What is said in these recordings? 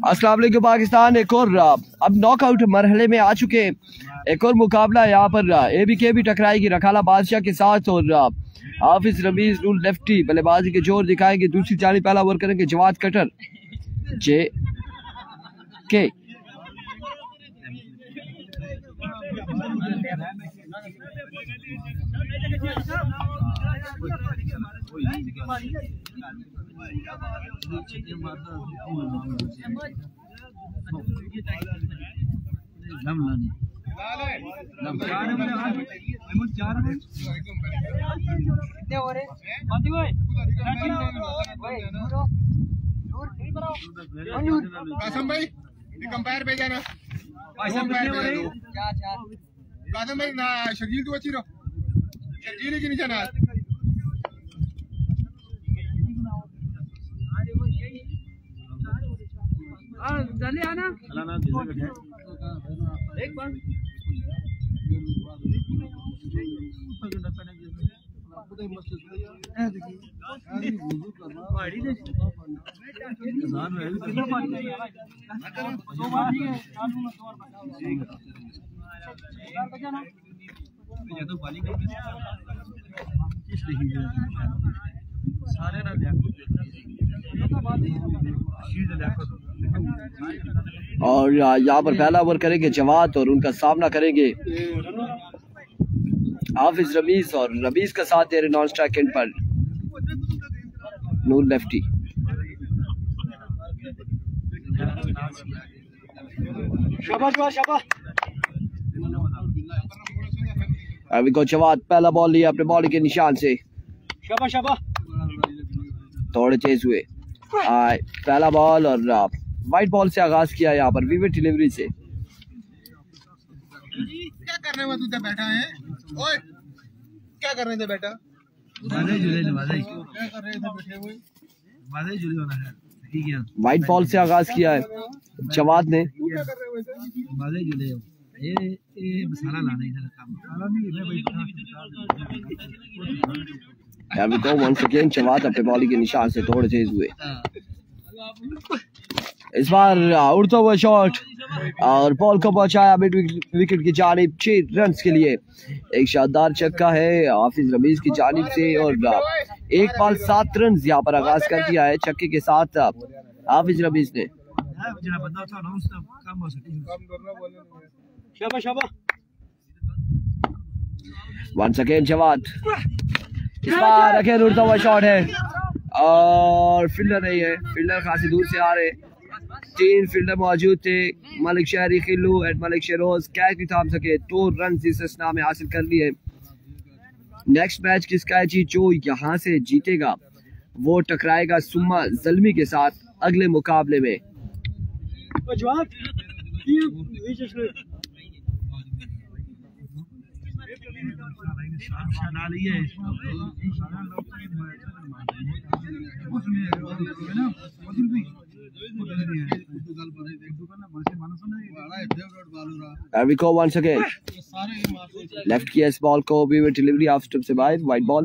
अस्सलाम वालेकुम पाकिस्तान। एक और अब नॉकआउट मरहले में आ चुके। एक और मुकाबला यहाँ पर ABK भी टकराएगी रखाला बादशाह के साथ और हाफिज रमीज नूर लेफ्टी बल्लेबाजी के जोर दिखाएंगे। दूसरी जानिब पहला ओवर करेंगे जवाद कटर JK। कासम भाई कंपायर पे जाना। कासम भाई ना शकील तो अच्छी रहो शकील की नीचे ना चले आना एक बार और यहाँ पर पहला ओवर करेंगे जवाद और उनका सामना करेंगे हाफिज रमीज और रमीज का साथ दे रहे नॉन स्ट्राइक एंड पर नूर लेफ्टी। अभी को जवाद पहला बॉल लिया अपने बॉल के निशान से थोड़े तेज हुए। पहला बॉल और वाइट बॉल से आगाज किया यहाँ पर विविड डिलीवरी से। क्या करने में तू बैठा है? ओए क्या कर रहे थे बेटा? वाइट बॉल से आगाज किया है जवाद ने। वंस अगेन जवाद अपने बॉल के निशान से थोड़े तेज हुए। इस बार उड़ता हुआ शॉट और बॉल को पहुंचाया मिड विकेट की जानिब 6 रन के लिए। एक शानदार छक्का है हाफिज रमीज की जानिब से और एक बॉल 7 रन यहाँ पर आगाज कर दिया है छक्के के साथ हाफिज रमीज ने। Once again Jawad. इस बार अगेन उड़ता हुआ शॉट है और फील्डर नहीं है, फील्डर खासी दूर से आ रहे। 3 फील्डर मौजूद थे, मलिक शहरी खिल्लू एंड मलिक शहरोज कैच नहीं थाम सके। 2 रन इस स्ना में हासिल कर लिए। नेक्स्ट मैच किसका है जी? जो यहाँ से जीतेगा वो टकराएगा सुम्मा जल्मी के साथ अगले मुकाबले में। There we go once again. Left किया इस बॉल को भी with delivery off stump से बाहर white ball.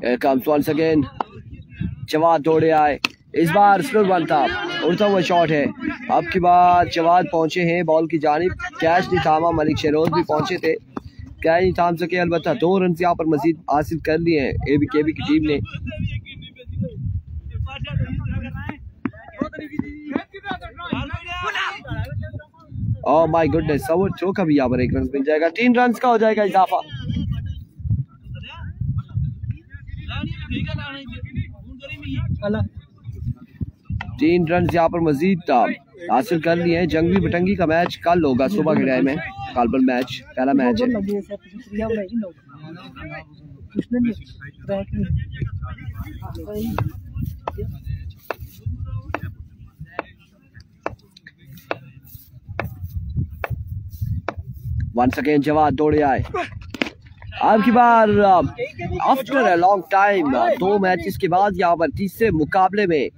Here comes once again. Jawad दौड़े आए। इस बार स्लो वन था, उड़ता हुआ शॉट है। अब की बार जवाद पहुंचे हैं बॉल की जानिब। कैच नहीं थामा, मलिक शहरोज भी पहुंचे थे, कैच नहीं थाम सके। अलबत्ता 2 रन यहाँ पर मजीद हासिल कर लिए हैं ABK की टीम ने। ओह माय गुडनेस, सवर थ्रो का भी यहाँ पर 1 रन मिल जाएगा। 3 रन का हो जाएगा इजाफा। तीन रन यहाँ पर मजीद हासिल कर लिए हैं। जंगली बटंगी का मैच कल होगा सुबह के टाइम में। कालबल मैच पहला मैच है। वंस अगेन जवाद दौड़े आए। अब की बार after a long time 2 matches के बाद यहाँ पर तीसरे मुकाबले में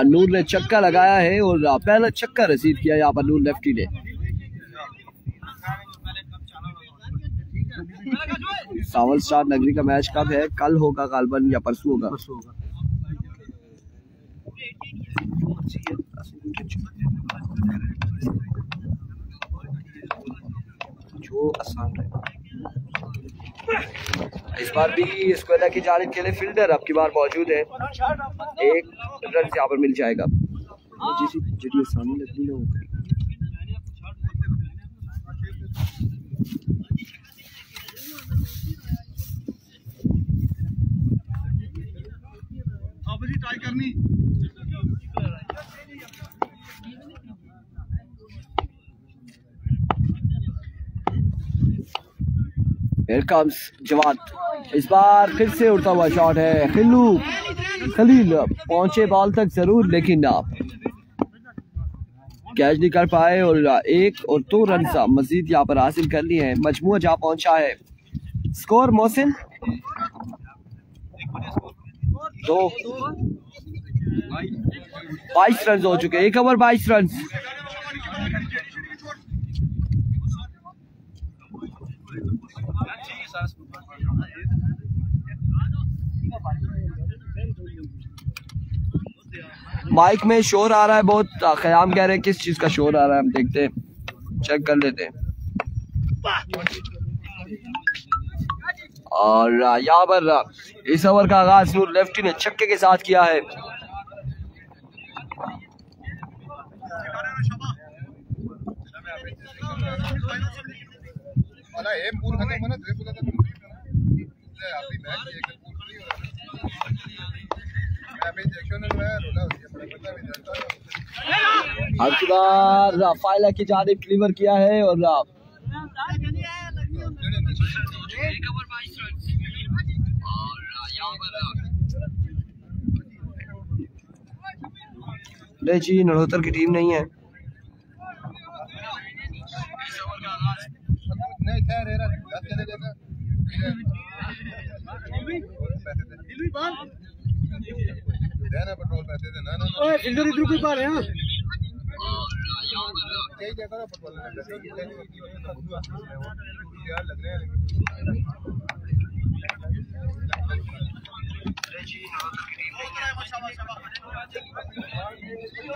नूर ने छक्का लगाया है और पहला छक्का रिसीव किया यहाँ पर नूर लेफ्टी ने। सावल स्टार नगरी का मैच कब है? कल होगा गालबन या परसों होगा। जो आसान है इस बार भी स्क्वायर की जानिब के लिए फील्डर अब की बार मौजूद है। 1 रन यहाँ पर मिल जाएगा। मुझे आसानी लगती ना होगी। ट्राई करनी। Here comes Jawad. इस बार फिर से उड़ता हुआ शॉट है। खलील पहुंचे बॉल तक जरूर, लेकिन कैच नहीं कर पाए और 1 और 2 रन मजीद यहाँ पर हासिल कर लिए हैं। मजमुआ जहाँ पहुंचा है। स्कोर मोहसिन 22 रन हो चुके। 1 ओवर 22 रन। माइक में शोर आ रहा है बहुत। क़याम कह रहे हैं किस चीज का शोर आ रहा है, हम देखते हैं, चेक कर लेते हैं। और यहाँ पर इस ओवर का आगाज नूर लेफ्टी ने छक्के के साथ किया है। अब की बार फाइला की जानिब डिलीवर किया है और नहीं जी, नड़ोतर की टीम नहीं है।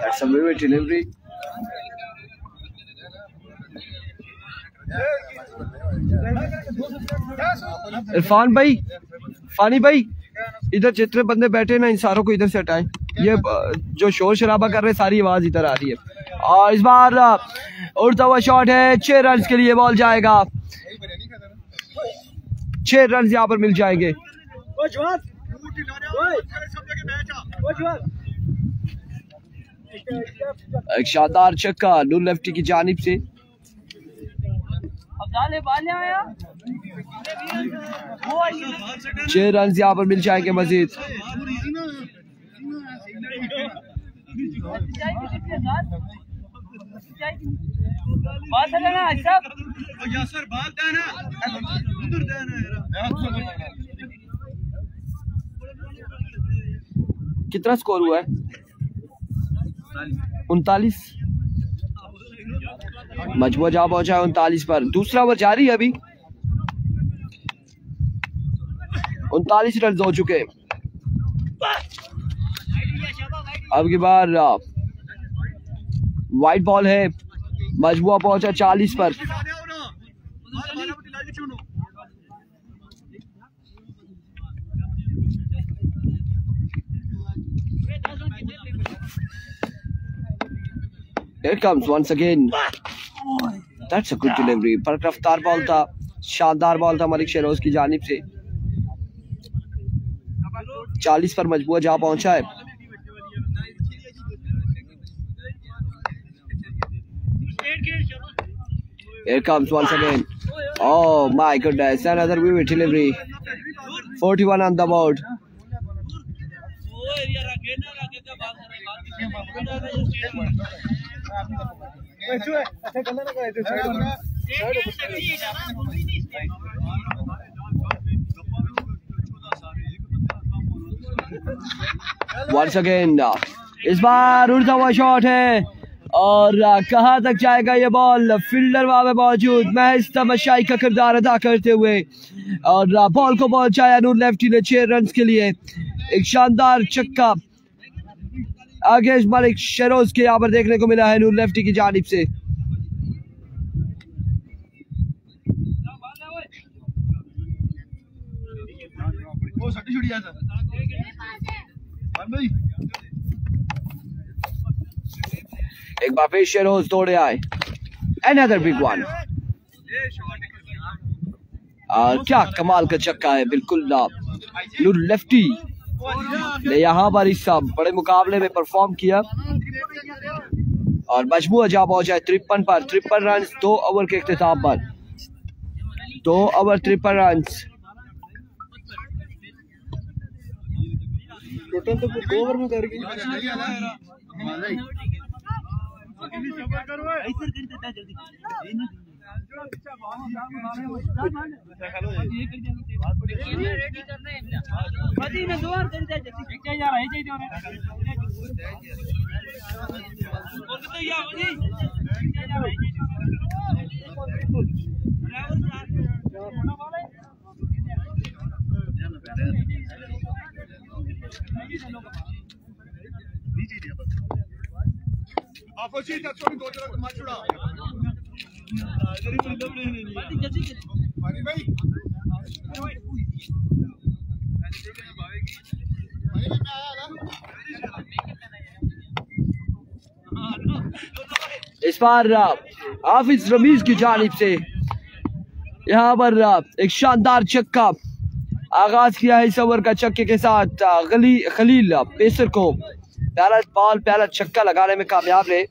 That's a very delivery. Irfan भाई, फानी भाई, इधर जितने बंदे बैठे ना इन सारों को इधर से हटाएं। ये जो शोर शराबा कर रहे हैं सारी आवाज इधर आ रही है। और इस बार उड़ता हुआ शॉट है। 6 रन के लिए बॉल जाएगा। 6 रन यहाँ पर मिल जाएंगे। एक शानदार छक्का नूर लेफ्टी की जानिब से। 6 रन यहाँ पर मिल जाएंगे मजीद। कितना स्कोर हुआ है? 39। मजबूत जा पहुंचा है 39 पर। दूसरा ओवर जारी है अभी। 39 रन हो चुके। अब की बार वाइट बॉल है। मजबूत पहुंचा 40 पर। Here comes once again. That's a good delivery. पर रफ्तार बॉल था, शानदार बॉल था मलिक शेरोज की जानिब से। 40 पर मजबूत जा पहुंचा है। Here comes once again. Oh my goodness, another vivid delivery. 41 on the board. Once again इस बार उड़ता हुआ शॉट है और कहां तक जाएगा ये बॉल। फील्डर वहां पे मौजूद महज तमाशाई का किरदार अदा करते हुए और बॉल को पहुंचाया नूर लेफ्टी ने 6 रन के लिए। एक शानदार छक्का आगे मलिक शरोज के यहाँ पर देखने को मिला है नूर लेफ्टी की जानिब से। एक बार फिर शरोज दौड़े आए। Another big one। क्या कमाल का छक्का है, बिल्कुल नूर लेफ्टी ने यहाँ पर इस बड़े मुकाबले में परफॉर्म किया और मजमूआ जा पहुंचा 53 पर। 53 रन 2 ओवर के इख्तिताम पर। 2 ओवर 53 रन। टोटल तो 2 ओवर में कर गई। अपोजिट छोड़ दो जरा मत छुड़ा भाई इस बार हाफिज रमीज की जानिब से यहाँ पर एक शानदार छक्का आगाज किया है इस ओवर का। छक्के के साथ खलील पेसर को प्यारा बॉल प्यारा छक्का लगाने में कामयाब रहे।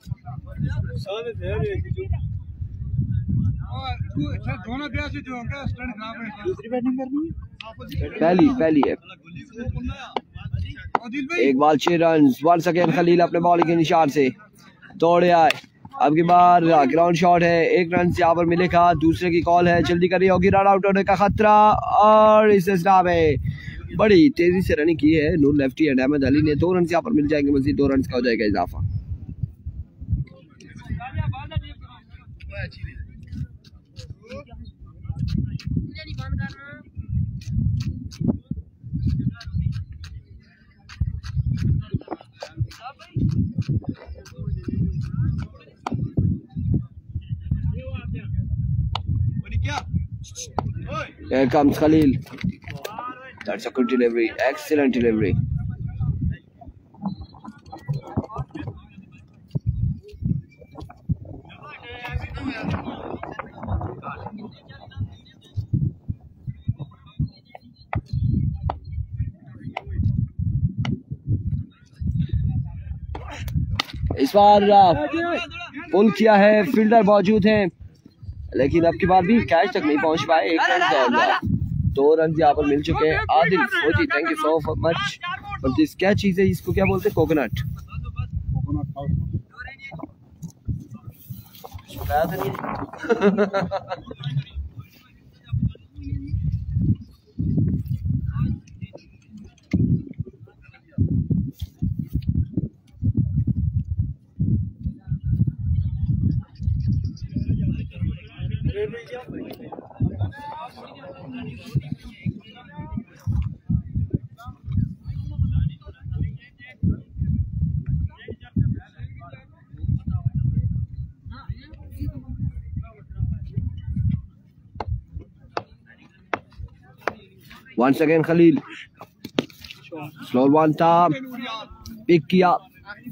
पहली है। एक ball 6 run. Once again Khalil अपने बॉलिंग के निशान से दौड़े आए। अब की बार ग्राउंड शॉट है, 1 रन से यहाँ पर मिलेगा। दूसरे की कॉल है, जल्दी करनी होगी, रन आउट होने का खतरा और इस स्टाफ में बड़ी तेजी से रनिंग की है नूर लेफ्टी एंड अहमद अली ने। 2 रन यहाँ पर मिल जाएंगे, मजीद 2 रन का हो जाएगा इजाफा। Here comes Khalil. That's a good delivery. Excellent delivery. इस बार पुल किया है, फील्डर मौजूद हैं लेकिन अब की बार भी कैच तक नहीं पहुंच पाए। 1 रन 2 रन यहाँ पर मिल चुके हैं। आदिल फौजी, thank you so much for this. क्या चीज है इसको, क्या बोलते हैं? Coconut. Once again Khalil, slow one था, पिक किया,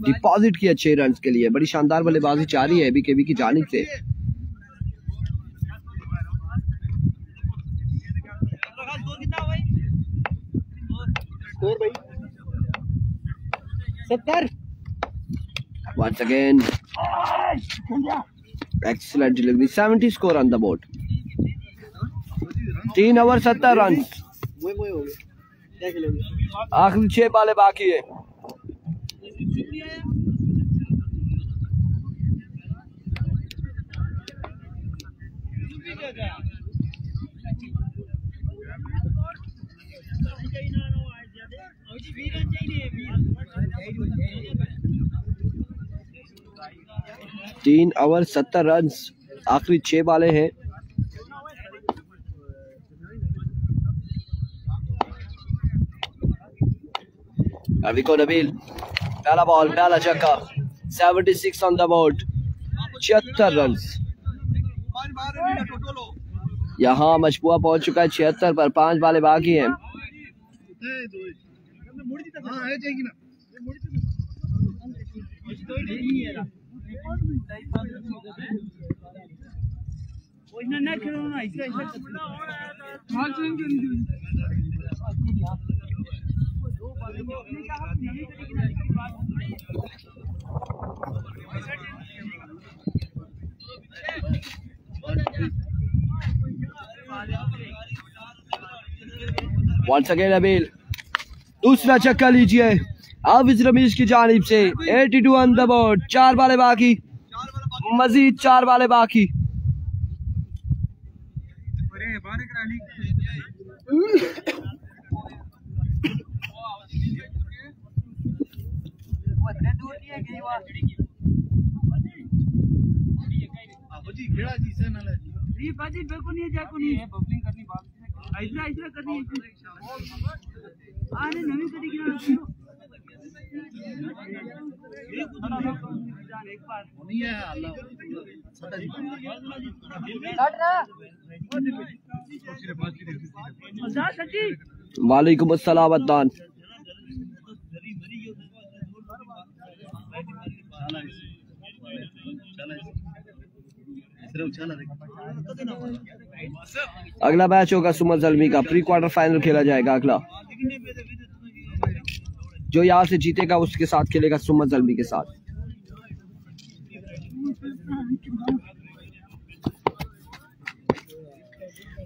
डिपॉजिट किया 6 रन के लिए। बड़ी शानदार बल्लेबाजी जारी है बीकेबी की जानिब से। Once again, excellent delivery. 70 score on the board. 3 over 70 run. आखिरी 6 बालें बाकी है। तीन ओवर 70 रन, आखिरी 6 बाले हैं। अविको नबील, पहला बॉल, पहला छक्का, 76 ऑन द बोर्ड, 76 रन। यहाँ मजबूआ पहुंच चुका है 76 पर, 5 बाले बाकी हैं। Once again नबील, दूसरा छक्का लीजिए हाफिज रमीज की जानिब से। 82 ऑन द बोर्ड, 4 बाले बाकी, मजीद 4 बाले बाकी। वालेकुम अस्सलाम अदनान। अगला मैच होगा सुमन जल्मी का, प्री क्वार्टर फाइनल खेला जाएगा। अगला जो यहाँ से जीतेगा उसके साथ खेलेगा सुमन जल्मी के साथ।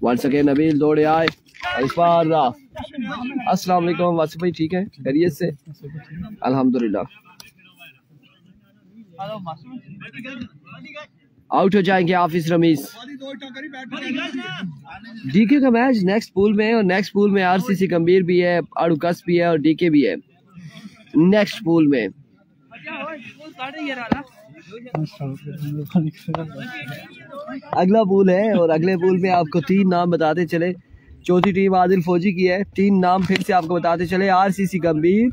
वंस अगेन नबील दौड़े आए, इस बार अस्सलाम वालेकुम वासिफ भाई, ठीक है खैरियत से? अल्हम्दुलिल्लाह। आउट हो जाएंगे हाफिज रमीज। डीके का मैच नेक्स्ट पूल में है, और नेक्स्ट पूल में आरसीसी गंभीर भी है, अड़ुकस भी है और डीके भी है नेक्स्ट पूल में। अगला पूल है और अगले पूल में आपको 3 नाम बताते चले। चौथी टीम आदिल फौजी की है। 3 नाम फिर से आपको बताते चले, आरसीसी गंभीर,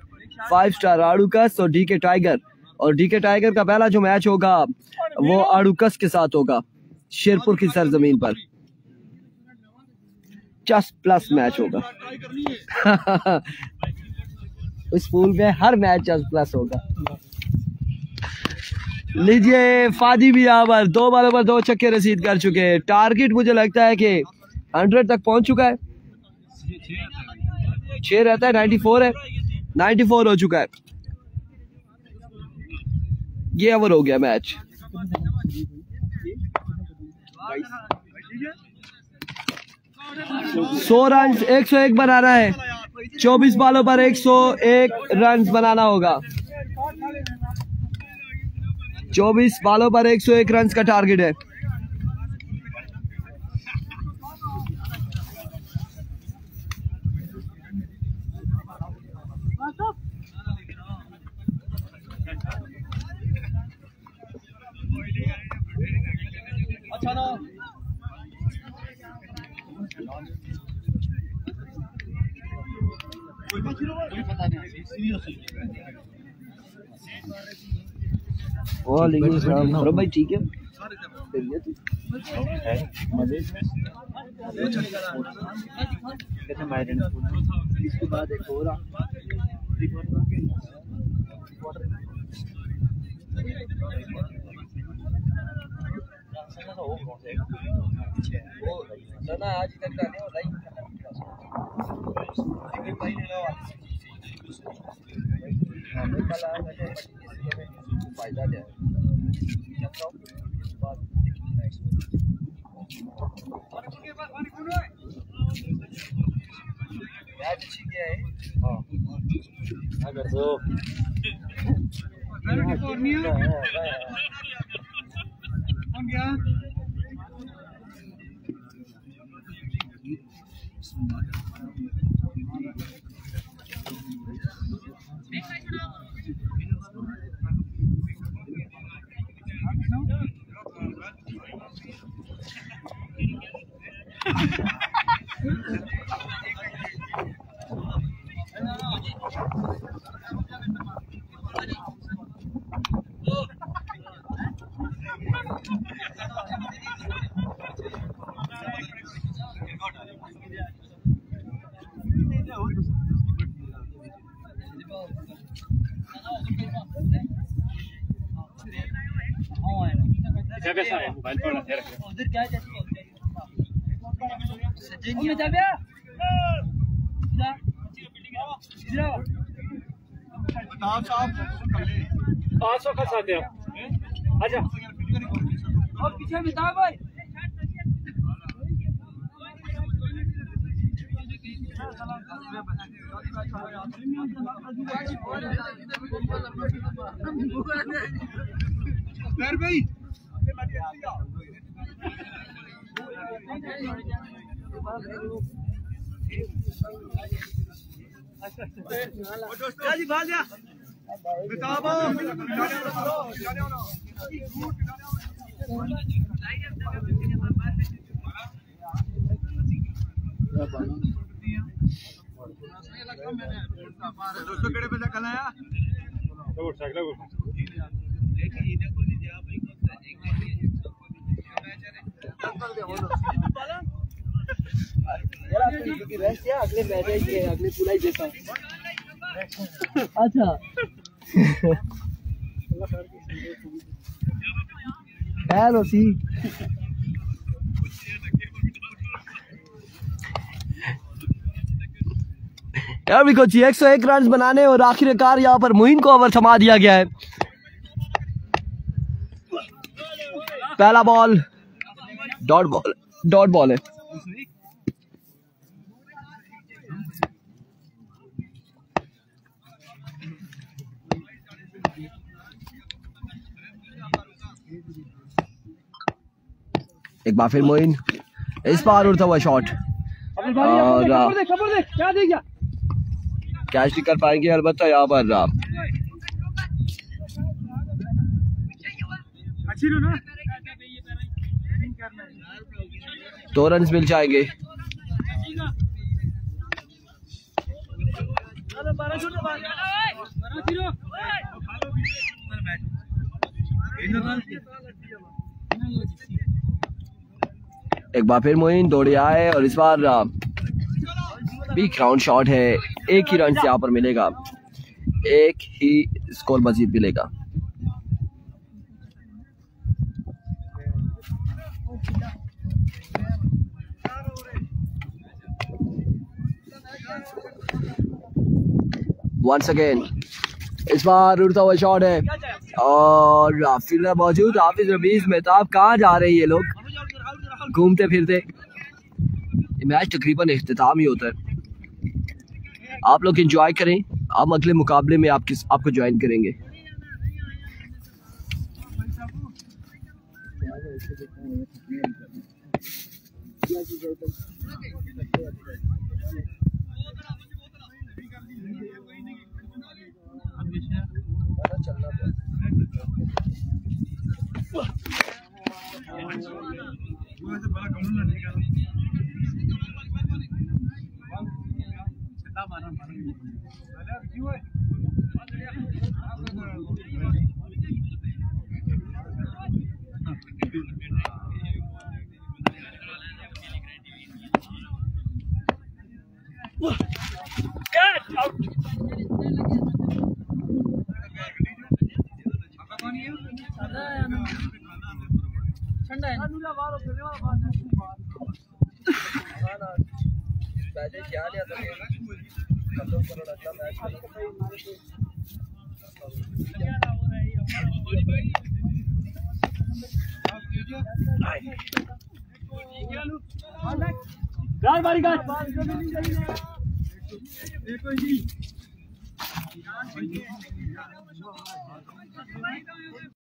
5 स्टार आड़ूकस और डीके टाइगर। और डीके टाइगर का पहला जो मैच होगा वो आड़ूकस के साथ होगा शेरपुर की सरजमीन पर। 10+ मैच होगा। इस पूल में हर मैच 10+ होगा। लीजिए फादी भी यहाँ पर 2 बालों पर 2 छक्के रसीद कर चुके हैं। टारगेट मुझे लगता है कि 100 तक पहुंच चुका है। 6 रहता है, 94 है, 94 हो चुका है। ये ओवर हो गया मैच। 100 रन 101 बनाना है। 24 बालों पर 101 रन बनाना होगा। 24 बालों पर 101 रन का टारगेट है। वालेकुम भाई, ठीक है इसके बाद एक और आज तक फायदा लिया अच्छी क्या है। अगर तो पीछे बिता भाई भाई दोस्तों केड़े पे कल आया अगले मैच अगले पूरा ही देता हूँ। अच्छा खैर उसी यार भी कोची 101 रन बनाने और आखिरकार यहाँ पर मोइन को ओवर थमा दिया गया है। पहला बॉल डॉट बॉल है। एक बार फिर मोइन, इस बार उड़ता हुआ शॉट और कैच भी कर पाएंगे अलबत्ता यहाँ पर 2 रन मिल जाएंगे। एक बार फिर मोइन दौड़े आए और इस बार बिग राउंड शॉट है। एक ही रन से यहाँ पर मिलेगा, एक ही स्कोर मजीद मिलेगा। वंस अगेन इस बार उड़ता हुआ शॉट है और फील्डर मौजूद। हाफिज रमीज मेहताब कहाँ जा रहे हैं ये लोग घूमते फिरते। मैच तकरीबन इख्तिताम ही होता है। आप लोग एंजॉय करें, हम अगले मुकाबले में आपको ज्वाइन करेंगे।